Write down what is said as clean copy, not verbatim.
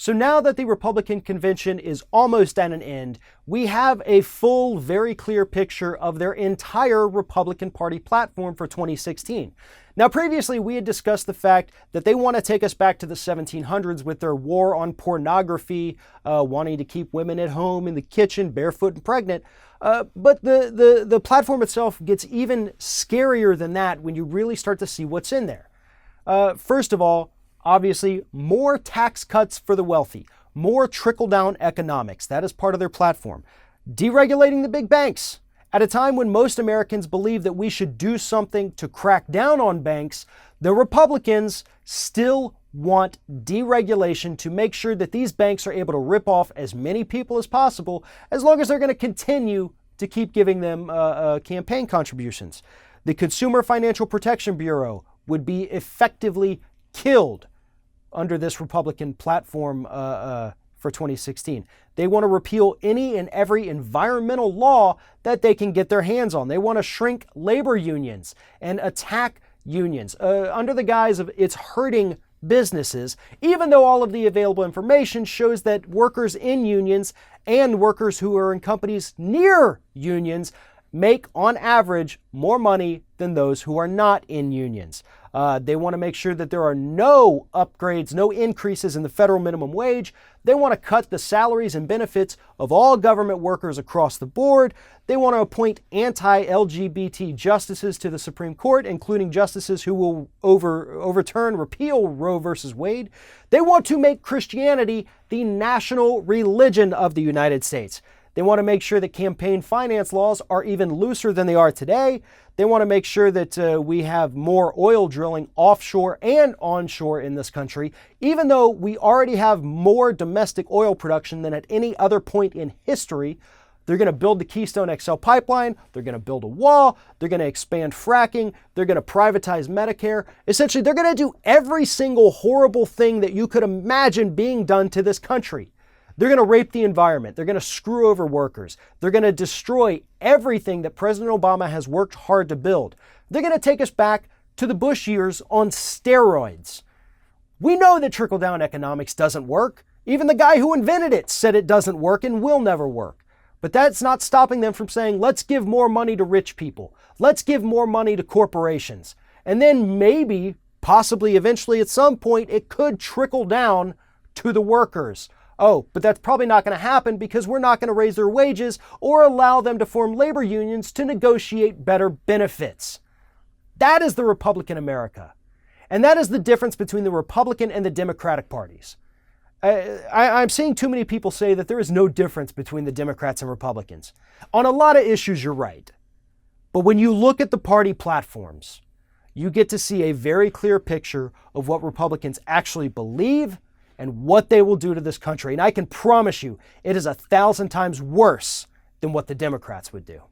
So now that the Republican convention is almost at an end, we have a full, very clear picture of their entire Republican Party platform for 2016. Now, previously, we had discussed the fact that they want to take us back to the 1700s with their war on pornography, wanting to keep women at home in the kitchen, barefoot and pregnant. But the platform itself gets even scarier than that when you really start to see what's in there. First of all, obviously, more tax cuts for the wealthy, more trickle-down economics. That is part of their platform. Deregulating the big banks. At a time when most Americans believe that we should do something to crack down on banks, the Republicans still want deregulation to make sure that these banks are able to rip off as many people as possible, as long as they're going to continue to keep giving them campaign contributions. The Consumer Financial Protection Bureau would be effectively killed under this Republican platform for 2016. They want to repeal any and every environmental law that they can get their hands on. They want to shrink labor unions and attack unions under the guise of it's hurting businesses, even though all of the available information shows that workers in unions and workers who are in companies near unions make, on average, more money than those who are not in unions. They want to make sure that there are no upgrades, no increases in the federal minimum wage. They want to cut the salaries and benefits of all government workers across the board. They want to appoint anti-LGBT justices to the Supreme Court, including justices who will repeal Roe versus Wade. They want to make Christianity the national religion of the United States. They want to make sure that campaign finance laws are even looser than they are today. They want to make sure that we have more oil drilling offshore and onshore in this country, even though we already have more domestic oil production than at any other point in history. They're going to build the Keystone XL pipeline. They're going to build a wall. They're going to expand fracking. They're going to privatize Medicare. Essentially, they're going to do every single horrible thing that you could imagine being done to this country. They're going to rape the environment. They're going to screw over workers. They're going to destroy everything that President Obama has worked hard to build. They're going to take us back to the Bush years on steroids. We know that trickle-down economics doesn't work. Even the guy who invented it said it doesn't work and will never work. But that's not stopping them from saying, let's give more money to rich people. Let's give more money to corporations. And then maybe, possibly, eventually, at some point, it could trickle down to the workers. Oh, but that's probably not going to happen because we're not going to raise their wages or allow them to form labor unions to negotiate better benefits. That is the Republican America. And that is the difference between the Republican and the Democratic parties. I'm seeing too many people say that there is no difference between the Democrats and Republicans. On a lot of issues, you're right. But when you look at the party platforms, you get to see a very clear picture of what Republicans actually believe and what they will do to this country. And I can promise you, it is 1,000 times worse than what the Democrats would do.